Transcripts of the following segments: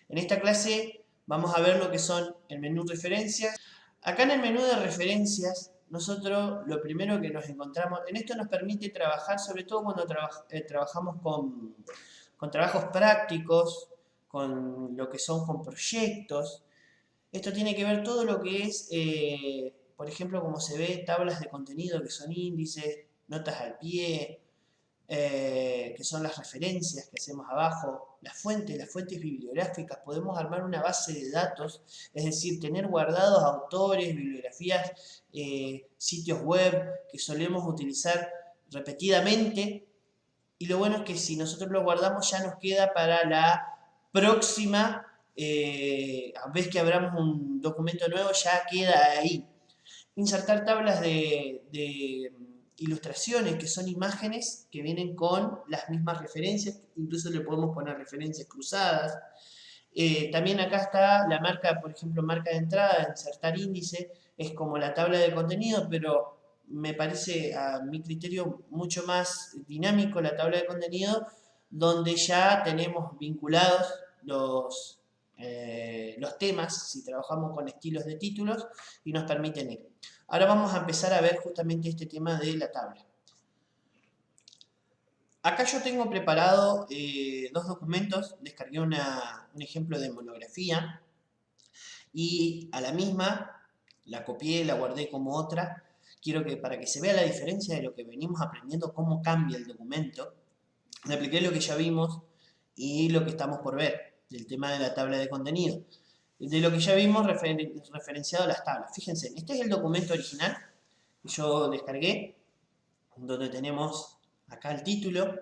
En esta clase vamos a ver lo que son el menú referencias. Acá en el menú de referencias, nosotros lo primero que nos encontramos, en esto nos permite trabajar, sobre todo cuando trabajamos con trabajos prácticos, con lo que son con proyectos. Esto tiene que ver todo lo que es, por ejemplo, como se ve, tablas de contenido que son índices, notas al pie, que son las referencias que hacemos abajo, las fuentes bibliográficas. Podemos armar una base de datos, es decir, tener guardados autores, bibliografías, sitios web que solemos utilizar repetidamente. Y lo bueno es que si nosotros lo guardamos ya nos queda para la próxima vez que abramos un documento nuevo, ya queda ahí. Insertar tablas de ilustraciones, que son imágenes que vienen con las mismas referencias, incluso le podemos poner referencias cruzadas. También acá está la marca, por ejemplo, marca de entrada, insertar índice, es como la tabla de contenido, pero me parece a mi criterio mucho más dinámico la tabla de contenido, donde ya tenemos vinculados los temas, si trabajamos con estilos de títulos, y nos permiten ir. Ahora vamos a empezar a ver justamente este tema de la tabla. Acá yo tengo preparado dos documentos, descargué un ejemplo de monografía y a la misma la copié, la guardé como otra. Quiero que para que se vea la diferencia de lo que venimos aprendiendo, cómo cambia el documento, le apliqué lo que ya vimos y lo que estamos por ver, del tema de la tabla de contenido. De lo que ya vimos referenciado a las tablas. Fíjense, este es el documento original que yo descargué, donde tenemos acá el título,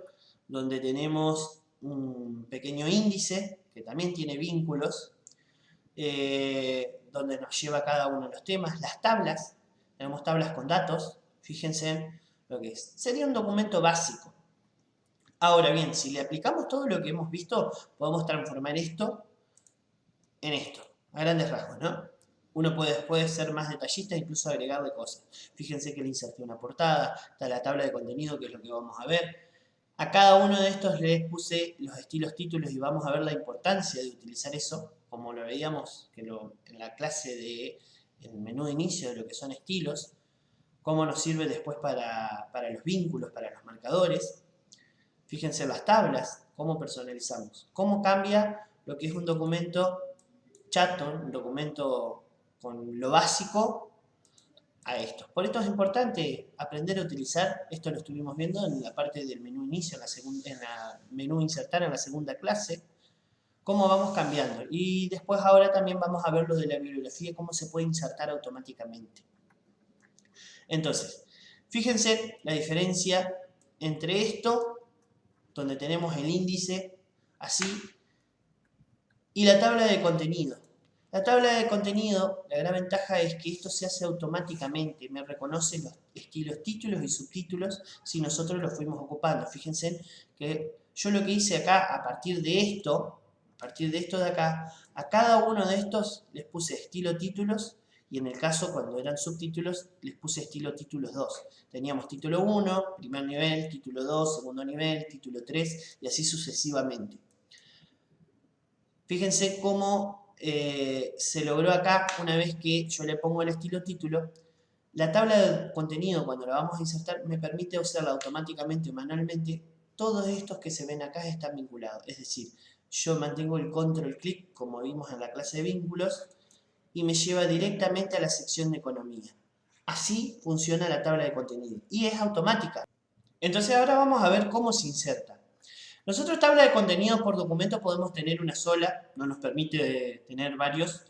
donde tenemos un pequeño índice que también tiene vínculos, donde nos lleva cada uno de los temas, las tablas, tenemos tablas con datos, fíjense lo que es. Sería un documento básico. Ahora bien, si le aplicamos todo lo que hemos visto, podemos transformar esto en esto, a grandes rasgos, ¿no? Uno puede ser más detallista e incluso agregarle cosas. Fíjense que le inserté una portada, está la tabla de contenido, que es lo que vamos a ver. A cada uno de estos les puse los estilos títulos y vamos a ver la importancia de utilizar eso, como lo veíamos en la clase del menú de inicio de lo que son estilos, cómo nos sirve después para los vínculos, para los marcadores. Fíjense las tablas, cómo personalizamos, cómo cambia lo que es un documento chato, un documento con lo básico, a esto. Por esto es importante aprender a utilizar, esto lo estuvimos viendo en la parte del menú inicio, en la menú insertar en la segunda clase, cómo vamos cambiando. Y después ahora también vamos a ver lo de la bibliografía, cómo se puede insertar automáticamente. Entonces, fíjense la diferencia entre esto, donde tenemos el índice, así, y la tabla de contenido. La tabla de contenido, la gran ventaja es que esto se hace automáticamente, me reconoce los estilos títulos y subtítulos si nosotros los fuimos ocupando. Fíjense que yo lo que hice acá, a partir de esto de acá, a cada uno de estos les puse estilo títulos y en el caso cuando eran subtítulos les puse estilo títulos 2. Teníamos título 1, primer nivel, título 2, segundo nivel, título 3 y así sucesivamente. Fíjense cómo se logró acá, una vez que yo le pongo el estilo título, la tabla de contenido cuando la vamos a insertar me permite usarla automáticamente o manualmente. Todos estos que se ven acá están vinculados, es decir, yo mantengo el control clic como vimos en la clase de vínculos y me lleva directamente a la sección de economía. Así funciona la tabla de contenido y es automática. Entonces ahora vamos a ver cómo se inserta. Nosotros tabla de contenidos por documento podemos tener una sola, no nos permite tener varios.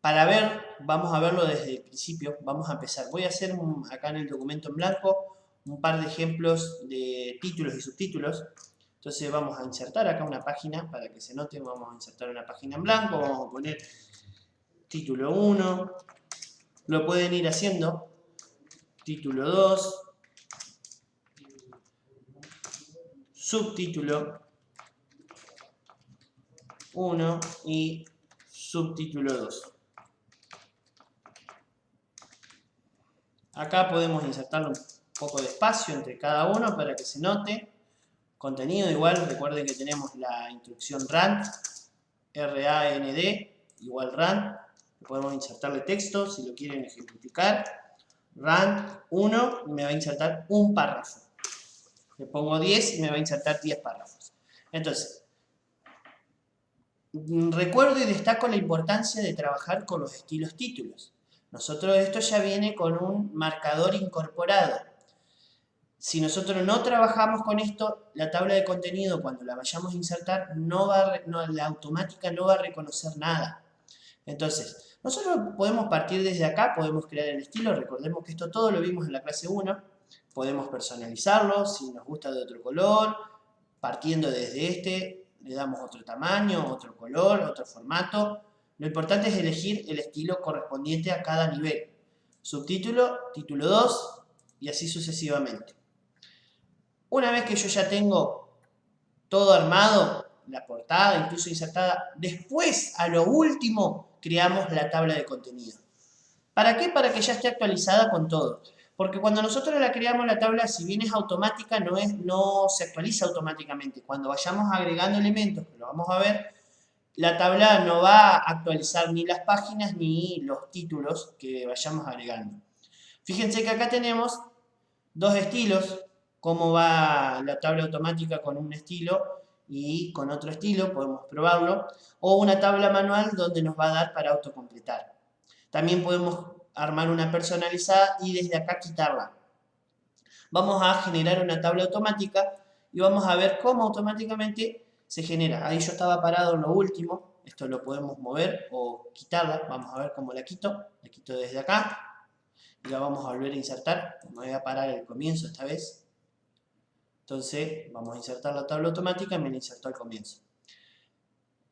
Para ver, vamos a verlo desde el principio, vamos a empezar. Voy a hacer acá en el documento en blanco un par de ejemplos de títulos y subtítulos. Entonces vamos a insertar acá una página, para que se note, vamos a insertar una página en blanco, vamos a poner título 1, lo pueden ir haciendo, título 2, subtítulo 1 y subtítulo 2. Acá podemos insertar un poco de espacio entre cada uno para que se note. Contenido igual, recuerden que tenemos la instrucción rand, R-A-N-D, igual rand. Podemos insertarle texto si lo quieren ejemplificar. Rand 1 y me va a insertar un párrafo. Le pongo 10 y me va a insertar 10 párrafos. Entonces, recuerdo y destaco la importancia de trabajar con los estilos títulos. Nosotros esto ya viene con un marcador incorporado. Si nosotros no trabajamos con esto, la tabla de contenido cuando la vayamos a insertar, la automática no va a reconocer nada. Entonces, nosotros podemos partir desde acá, podemos crear el estilo. Recordemos que esto todo lo vimos en la clase 1. Podemos personalizarlo si nos gusta de otro color. Partiendo desde este, le damos otro tamaño, otro color, otro formato. Lo importante es elegir el estilo correspondiente a cada nivel. Subtítulo, título 2 y así sucesivamente. Una vez que yo ya tengo todo armado, la portada incluso insertada, después a lo último creamos la tabla de contenido. ¿Para qué? Para que ya esté actualizada con todo. Porque cuando nosotros la creamos la tabla, si bien es automática, no se actualiza automáticamente. Cuando vayamos agregando elementos, que lo vamos a ver, la tabla no va a actualizar ni las páginas ni los títulos que vayamos agregando. Fíjense que acá tenemos dos estilos, cómo va la tabla automática con un estilo y con otro estilo, podemos probarlo, o una tabla manual donde nos va a dar para autocompletar. También podemos armar una personalizada y desde acá quitarla. Vamos a generar una tabla automática y vamos a ver cómo automáticamente se genera. Ahí yo estaba parado en lo último, esto lo podemos mover o quitarla, vamos a ver cómo la quito desde acá. Y la vamos a volver a insertar, me voy a parar al comienzo esta vez. Entonces vamos a insertar la tabla automática y me la insertó al comienzo.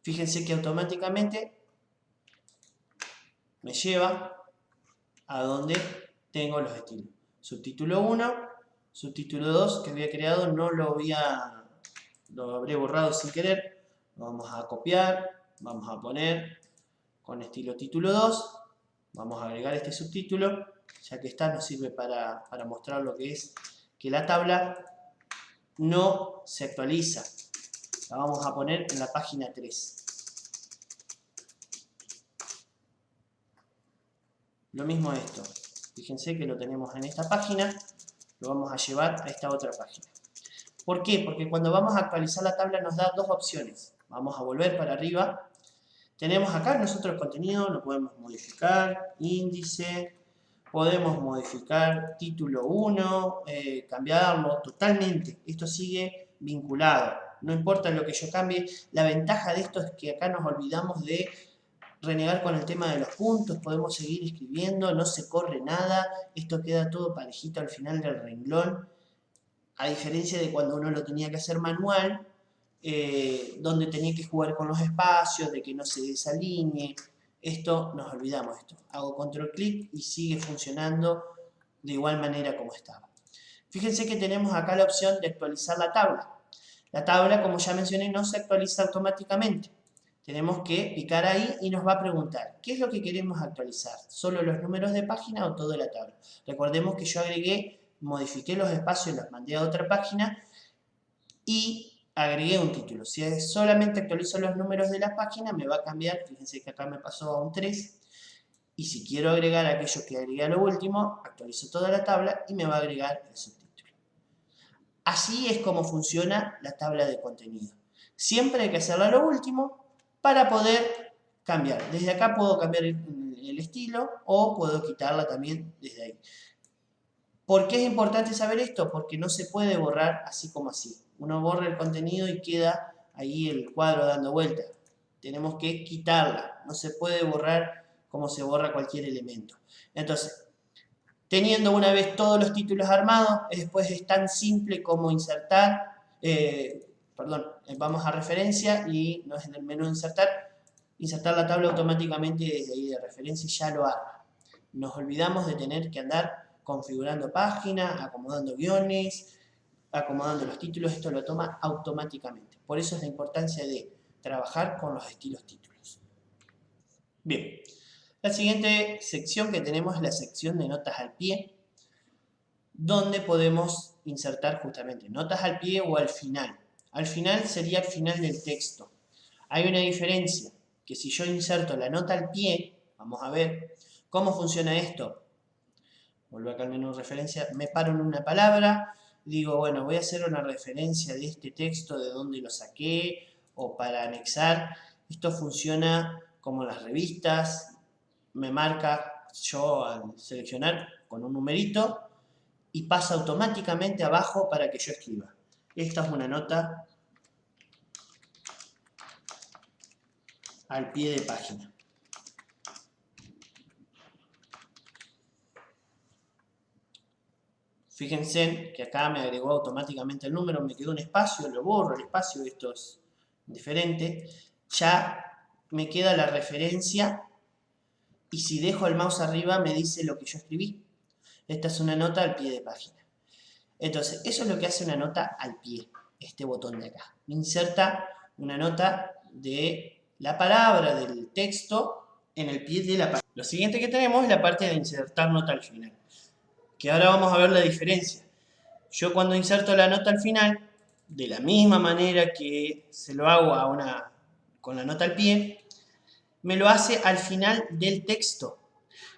Fíjense que automáticamente me lleva a donde tengo los estilos. Subtítulo 1, subtítulo 2 que había creado lo habré borrado sin querer. Lo vamos a copiar, vamos a poner con estilo título 2, vamos a agregar este subtítulo, ya que está, nos sirve para mostrar lo que es que la tabla no se actualiza. La vamos a poner en la página 3. Lo mismo esto. Fíjense que lo tenemos en esta página, lo vamos a llevar a esta otra página. ¿Por qué? Porque cuando vamos a actualizar la tabla nos da dos opciones. Vamos a volver para arriba. Tenemos acá nosotros el contenido, lo podemos modificar, índice, podemos modificar título 1, cambiarlo totalmente. Esto sigue vinculado. No importa lo que yo cambie. La ventaja de esto es que acá nos olvidamos de renegar con el tema de los puntos, podemos seguir escribiendo, no se corre nada, esto queda todo parejito al final del renglón, a diferencia de cuando uno lo tenía que hacer manual, donde tenía que jugar con los espacios, de que no se desalinee. Esto nos olvidamos, hago control clic y sigue funcionando de igual manera como estaba. Fíjense que tenemos acá la opción de actualizar la tabla. La tabla, como ya mencioné, no se actualiza automáticamente. Tenemos que picar ahí y nos va a preguntar, ¿qué es lo que queremos actualizar? ¿Solo los números de página o toda la tabla? Recordemos que yo modifiqué los espacios, los mandé a otra página y agregué un título. Si solamente actualizo los números de la página, me va a cambiar, fíjense que acá me pasó a un 3. Y si quiero agregar aquello que agregué a lo último, actualizo toda la tabla y me va a agregar el subtítulo. Así es como funciona la tabla de contenido. Siempre hay que hacerla a lo último para poder cambiar. Desde acá puedo cambiar el estilo o puedo quitarla también desde ahí. ¿Por qué es importante saber esto? Porque no se puede borrar así como así. Uno borra el contenido y queda ahí el cuadro dando vueltas. Tenemos que quitarla. No se puede borrar como se borra cualquier elemento. Entonces, teniendo una vez todos los títulos armados, después es tan simple como insertar, vamos a referencia y no es en el menú insertar la tabla automáticamente desde ahí de referencia y ya lo arma. Nos olvidamos de tener que andar configurando páginas, acomodando guiones, acomodando los títulos, esto lo toma automáticamente. Por eso es la importancia de trabajar con los estilos títulos. Bien, la siguiente sección que tenemos es la sección de notas al pie, donde podemos insertar justamente notas al pie o al final. Al final sería el final del texto. Hay una diferencia, que si yo inserto la nota al pie, vamos a ver cómo funciona esto. Vuelvo acá al menú referencia, me paro en una palabra, digo, bueno, voy a hacer una referencia de este texto, de dónde lo saqué, o para anexar. Esto funciona como las revistas, me marca yo al seleccionar con un numerito y pasa automáticamente abajo para que yo escriba. Esta es una nota al pie de página. Fíjense que acá me agregó automáticamente el número, me quedó un espacio, lo borro el espacio, esto es diferente. Ya me queda la referencia y si dejo el mouse arriba me dice lo que yo escribí. Esta es una nota al pie de página. Entonces, eso es lo que hace una nota al pie, este botón de acá. Inserta una nota de la palabra, del texto, en el pie de la página. Lo siguiente que tenemos es la parte de insertar nota al final, que ahora vamos a ver la diferencia. Yo cuando inserto la nota al final, de la misma manera que se lo hago con la nota al pie, me lo hace al final del texto.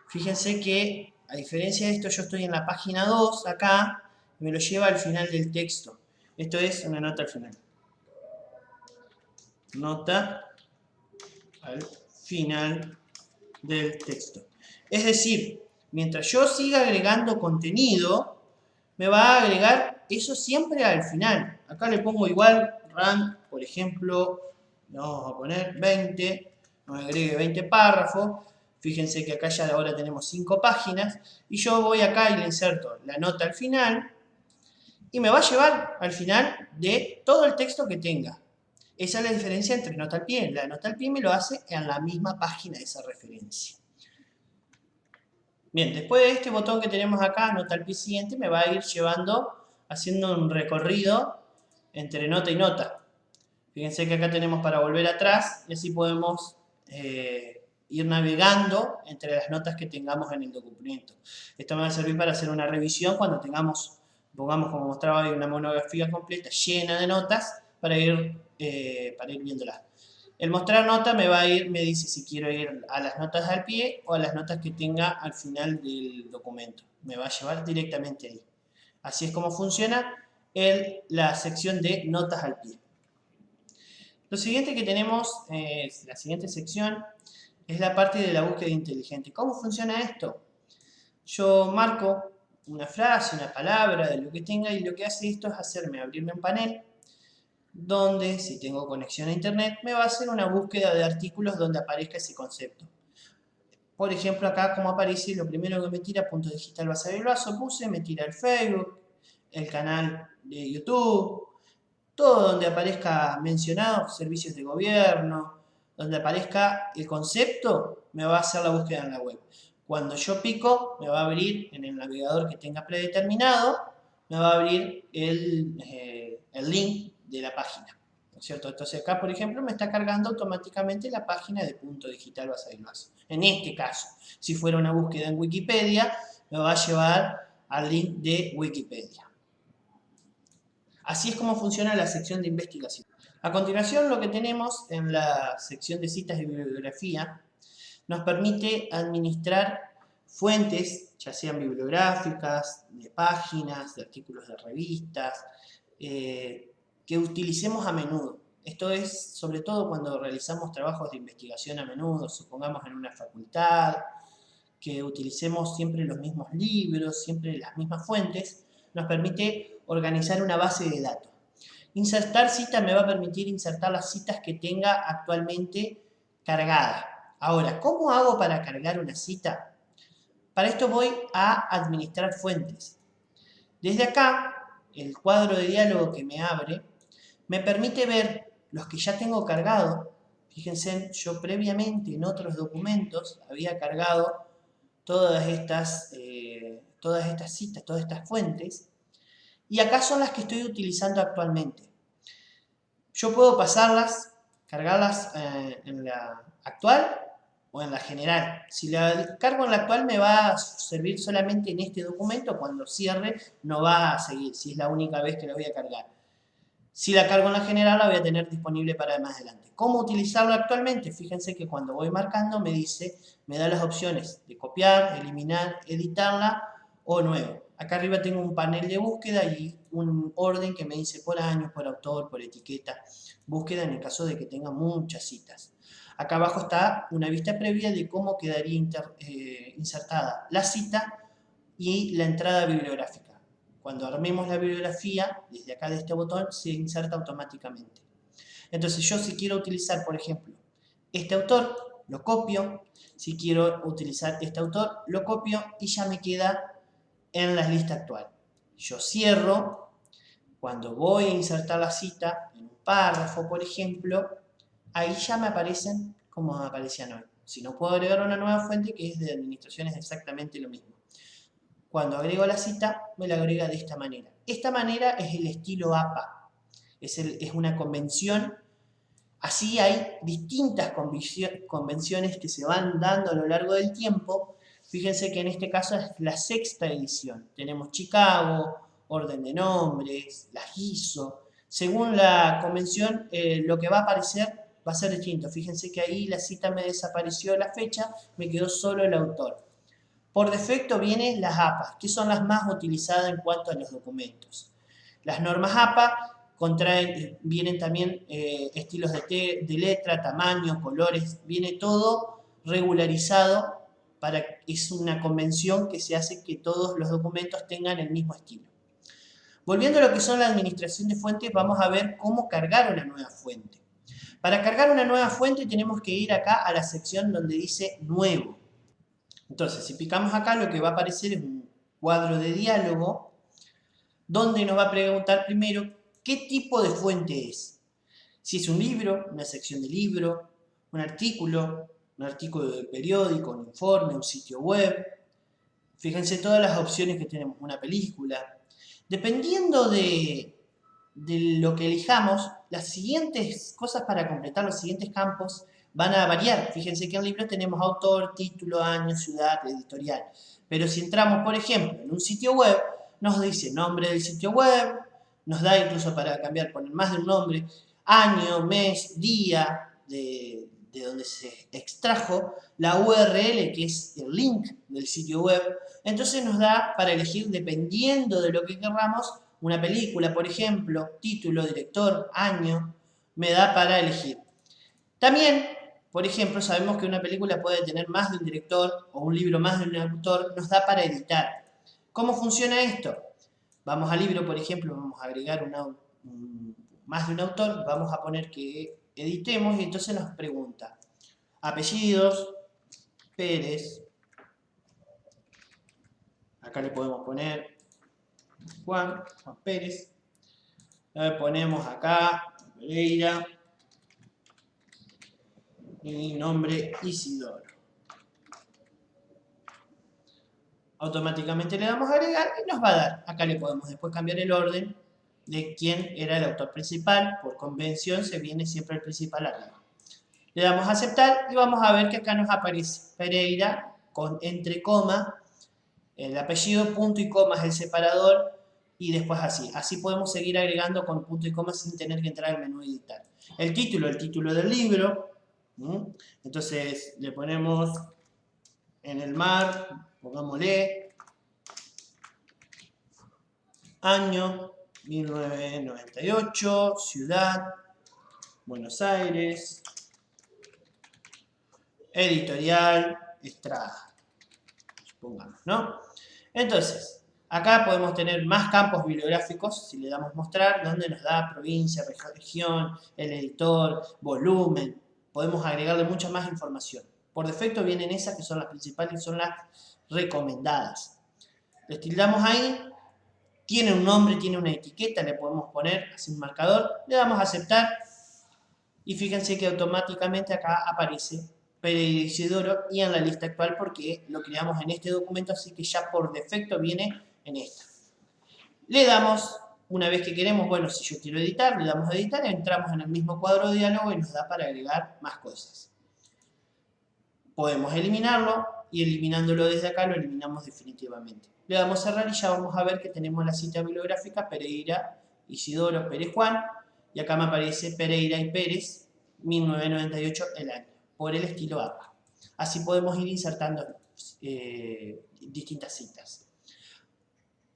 Fíjense que, a diferencia de esto, yo estoy en la página 2, acá, y me lo lleva al final del texto. Esto es una nota al final. Nota al final del texto. Es decir, mientras yo siga agregando contenido, me va a agregar eso siempre al final. Acá le pongo igual, rank, por ejemplo, le vamos a poner 20, nos agregue 20 párrafos. Fíjense que acá ya ahora tenemos 5 páginas. Y yo voy acá y le inserto la nota al final. Y me va a llevar al final de todo el texto que tenga. Esa es la diferencia entre nota al pie. La nota al pie me lo hace en la misma página de esa referencia. Bien, después de este botón que tenemos acá, nota al pie siguiente, me va a ir llevando, haciendo un recorrido entre nota y nota. Fíjense que acá tenemos para volver atrás y así podemos ir navegando entre las notas que tengamos en el documento. Esto me va a servir para hacer una revisión cuando tengamos, pongamos como mostraba hoy, una monografía completa llena de notas para ir viéndolas. El mostrar nota me dice si quiero ir a las notas al pie o a las notas que tenga al final del documento. Me va a llevar directamente ahí. Así es como funciona la sección de notas al pie. Lo siguiente que tenemos, la siguiente sección, es la parte de la búsqueda inteligente. ¿Cómo funciona esto? Yo marco una frase, una palabra, de lo que tenga, y lo que hace esto es abrirme un panel donde, si tengo conexión a internet, me va a hacer una búsqueda de artículos donde aparezca ese concepto. Por ejemplo, acá como aparece, lo primero que me tira, Punto Digital Basabe el Vaso, me tira el Facebook, el canal de YouTube, todo donde aparezca mencionado, servicios de gobierno, donde aparezca el concepto, me va a hacer la búsqueda en la web. Cuando yo pico, me va a abrir en el navegador que tenga predeterminado, me va a abrir el link de la página, ¿no es cierto? Entonces acá, por ejemplo, me está cargando automáticamente la página de Punto Digital Basabe el Vaso. En este caso, si fuera una búsqueda en Wikipedia, me va a llevar al link de Wikipedia. Así es como funciona la sección de investigación. A continuación, lo que tenemos en la sección de citas y bibliografía nos permite administrar fuentes, ya sean bibliográficas, de páginas, de artículos de revistas, que utilicemos a menudo. Esto es sobre todo cuando realizamos trabajos de investigación a menudo, supongamos en una facultad, que utilicemos siempre los mismos libros, siempre las mismas fuentes, nos permite organizar una base de datos. Insertar cita me va a permitir insertar las citas que tenga actualmente cargadas. Ahora, ¿cómo hago para cargar una cita? Para esto voy a administrar fuentes. Desde acá, el cuadro de diálogo que me abre, me permite ver los que ya tengo cargados. Fíjense, yo previamente en otros documentos había cargado todas estas citas, todas estas fuentes, y acá son las que estoy utilizando actualmente. Yo puedo pasarlas, cargarlas en la actual, o en la general. Si la cargo en la actual me va a servir solamente en este documento, cuando cierre no va a seguir, si es la única vez que la voy a cargar. Si la cargo en la general la voy a tener disponible para más adelante. ¿Cómo utilizarlo actualmente? Fíjense que cuando voy marcando me da las opciones de copiar, eliminar, editarla o nuevo. Acá arriba tengo un panel de búsqueda y un orden que me dice por año, por autor, por etiqueta, búsqueda en el caso de que tenga muchas citas. Acá abajo está una vista previa de cómo quedaría insertada la cita y la entrada bibliográfica. Cuando armemos la bibliografía, desde acá de este botón, se inserta automáticamente. Entonces yo si quiero utilizar, por ejemplo, este autor, lo copio. Si quiero utilizar este autor, lo copio y ya me queda en la lista actual. Yo cierro. Cuando voy a insertar la cita en un párrafo, por ejemplo, ahí ya me aparecen como me aparecían hoy. Si no puedo agregar una nueva fuente que es de administración, es exactamente lo mismo. Cuando agrego la cita, me la agrega de esta manera. Esta manera es el estilo APA. Es una convención. Así hay distintas convenciones que se van dando a lo largo del tiempo. Fíjense que en este caso es la 6ª edición. Tenemos Chicago, orden de nombres, las ISO. Según la convención, lo que va a aparecer va a ser distinto. Fíjense que ahí la cita me desapareció la fecha, me quedó solo el autor. Por defecto vienen las APA, que son las más utilizadas en cuanto a los documentos. Las normas APA vienen también estilos de letra, tamaño, colores, viene todo regularizado es una convención que se hace que todos los documentos tengan el mismo estilo. Volviendo a lo que son la administración de fuentes, vamos a ver cómo cargar una nueva fuente. Para cargar una nueva fuente tenemos que ir acá a la sección donde dice Nuevo. Entonces, si picamos acá, lo que va a aparecer es un cuadro de diálogo donde nos va a preguntar primero qué tipo de fuente es. Si es un libro, una sección de libro, un artículo de periódico, un informe, un sitio web. Fíjense todas las opciones que tenemos, una película. Dependiendo de lo que elijamos, las siguientes cosas para completar los siguientes campos van a variar. Fíjense que en el libro tenemos autor, título, año, ciudad, editorial. Pero si entramos, por ejemplo, en un sitio web, nos dice nombre del sitio web, nos da incluso para cambiar, poner más de un nombre, año, mes, día de donde se extrajo, la URL, que es el link del sitio web. Entonces nos da para elegir, dependiendo de lo que queramos, una película, por ejemplo, título, director, año, me da para elegir. También, por ejemplo, sabemos que una película puede tener más de un director o un libro más de un autor, nos da para editar. ¿Cómo funciona esto? Vamos al libro, por ejemplo, vamos a agregar más de un autor, vamos a poner que editemos y entonces nos pregunta apellidos, Pérez, acá le podemos poner Juan Pérez, ponemos acá Pereira y nombre Isidoro. Automáticamente le damos a agregar y nos va a dar. Acá le podemos después cambiar el orden de quién era el autor principal. Por convención se viene siempre el principal arriba. Le damos a aceptar y vamos a ver que acá nos aparece Pereira con entre coma, el apellido, punto y coma es el separador y después así. Así podemos seguir agregando con punto y coma sin tener que entrar al menú editar. El título del libro. Entonces le ponemos en el mar, pongámosle año 1998, ciudad, Buenos Aires, editorial, Estrada, supongamos, ¿no? Entonces, acá podemos tener más campos bibliográficos, si le damos mostrar, donde nos da provincia, región, el editor, volumen, podemos agregarle mucha más información. Por defecto vienen esas que son las principales y son las recomendadas. Les tildamos ahí, tiene un nombre, tiene una etiqueta, le podemos poner así un marcador, le damos a aceptar y fíjense que automáticamente acá aparece Pereira Isidoro y en la lista actual porque lo creamos en este documento, así que ya por defecto viene en esta. Le damos, una vez que queremos, bueno, si yo quiero editar, le damos a editar, entramos en el mismo cuadro de diálogo y nos da para agregar más cosas. Podemos eliminarlo y eliminándolo desde acá lo eliminamos definitivamente. Le damos a cerrar y ya vamos a ver que tenemos la cita bibliográfica Pereira, Isidoro, Pérez, Juan. Y acá me aparece Pereira y Pérez, 1998 el año, por el estilo APA. Así podemos ir insertando distintas citas.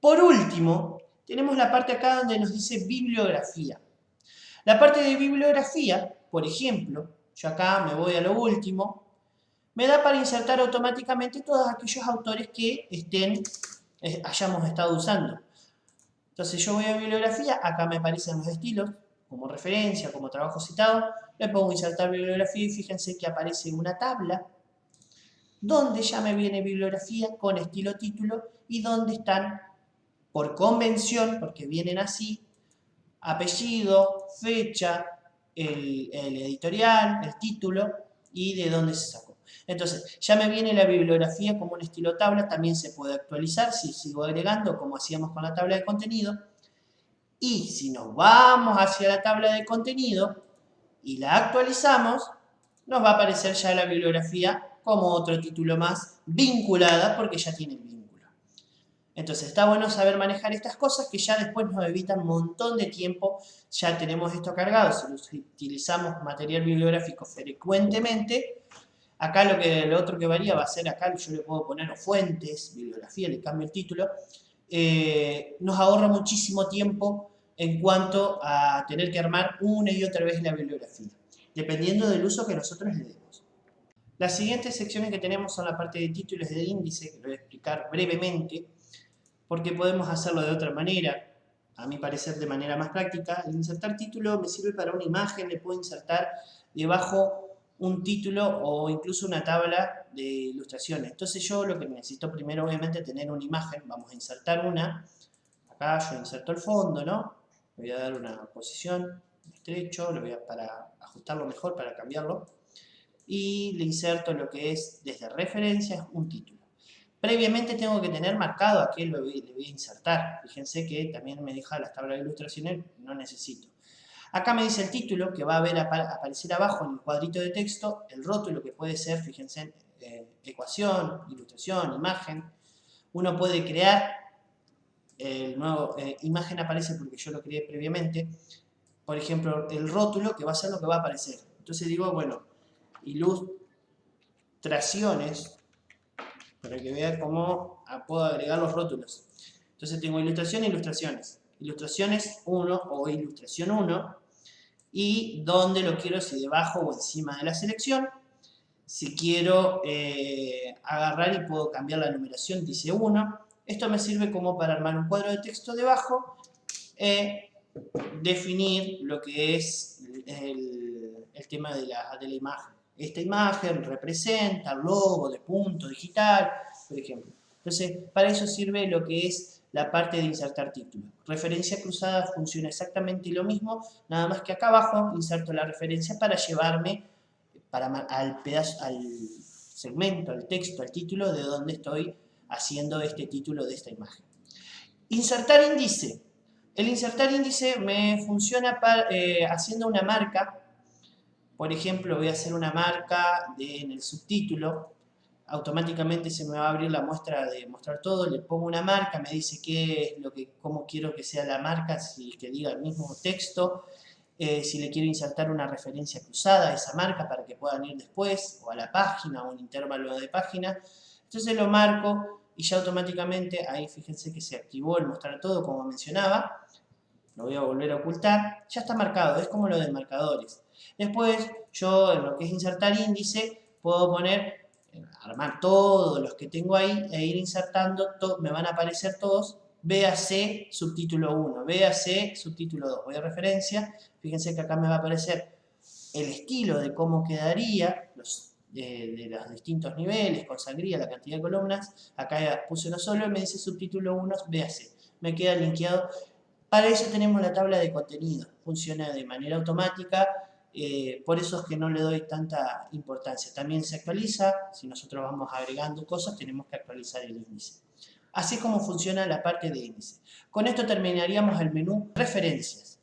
Por último, tenemos la parte acá donde nos dice bibliografía. La parte de bibliografía, por ejemplo, yo acá me voy a lo último, me da para insertar automáticamente todos aquellos autores que hayamos estado usando. Entonces yo voy a bibliografía, acá me aparecen los estilos, como referencia, como trabajo citado, le pongo insertar bibliografía y fíjense que aparece una tabla donde ya me viene bibliografía con estilo título y donde están por convención, porque vienen así, apellido, fecha, el editorial, el título y de dónde se sacó. Entonces, ya me viene la bibliografía como un estilo tabla, también se puede actualizar si sigo agregando como hacíamos con la tabla de contenido. Y si nos vamos hacia la tabla de contenido y la actualizamos, nos va a aparecer ya la bibliografía como otro título más vinculada porque ya tiene vínculo. Entonces está bueno saber manejar estas cosas que ya después nos evitan un montón de tiempo. Ya tenemos esto cargado, si utilizamos material bibliográfico frecuentemente. Acá lo otro que varía va a ser acá, yo le puedo poner fuentes, bibliografía, le cambio el título. Nos ahorra muchísimo tiempo en cuanto a tener que armar una y otra vez la bibliografía, dependiendo del uso que nosotros le demos. Las siguientes secciones que tenemos son la parte de títulos de índice, que lo voy a explicar brevemente, porque podemos hacerlo de otra manera, a mi parecer de manera más práctica. El insertar título me sirve para una imagen, le puedo insertar debajo un título o incluso una tabla de ilustraciones. Entonces yo lo que necesito primero obviamente es tener una imagen, vamos a insertar una, acá yo inserto el fondo, ¿no? Le voy a dar una posición, estrecho, lo voy a para ajustarlo mejor, para cambiarlo, y le inserto lo que es desde referencias un título. Previamente tengo que tener marcado a qué le voy a insertar. Fíjense que también me deja las tablas de ilustraciones, no necesito. Acá me dice el título, que va a aparecer abajo en el cuadrito de texto, el rótulo que puede ser, fíjense, ecuación, ilustración, imagen. Uno puede crear, el nuevo imagen aparece porque yo lo creé previamente. Por ejemplo, el rótulo, que va a ser lo que va a aparecer. Entonces digo, bueno, ilustraciones, para que vean cómo puedo agregar los rótulos. Entonces tengo ilustración e ilustraciones. Ilustraciones 1 o ilustración 1. Y dónde lo quiero, si debajo o encima de la selección. Si quiero agarrar y puedo cambiar la numeración, dice 1. Esto me sirve como para armar un cuadro de texto debajo. Definir lo que es el tema de la imagen. Esta imagen representa el logo de punto digital, por ejemplo. Entonces, para eso sirve lo que es la parte de insertar título. Referencia cruzada funciona exactamente lo mismo, nada más que acá abajo inserto la referencia para llevarme al segmento, al texto, al título de donde estoy haciendo este título de esta imagen. Insertar índice. El insertar índice me funciona haciendo una marca. Por ejemplo, voy a hacer una marca en el subtítulo. Automáticamente se me va a abrir la muestra de mostrar todo. Le pongo una marca, me dice cómo quiero que sea la marca, si que diga el mismo texto. Si le quiero insertar una referencia cruzada a esa marca para que puedan ir después, o a la página, o un intervalo de página. Entonces lo marco y ya automáticamente, ahí fíjense que se activó el mostrar todo como mencionaba. Lo voy a volver a ocultar, ya está marcado, es como lo de marcadores. Después yo en lo que es insertar índice puedo poner, armar todos los que tengo ahí e ir insertando, me van a aparecer todos, véase subtítulo 1, véase subtítulo 2, voy a referencia, fíjense que acá me va a aparecer el estilo de cómo quedaría, de los distintos niveles, con sangría, la cantidad de columnas, acá puse uno solo y me dice subtítulo 1, véase, me queda linkeado. Para eso tenemos la tabla de contenido, funciona de manera automática, por eso es que no le doy tanta importancia. También se actualiza, si nosotros vamos agregando cosas tenemos que actualizar el índice. Así es como funciona la parte de índice. Con esto terminaríamos el menú referencias.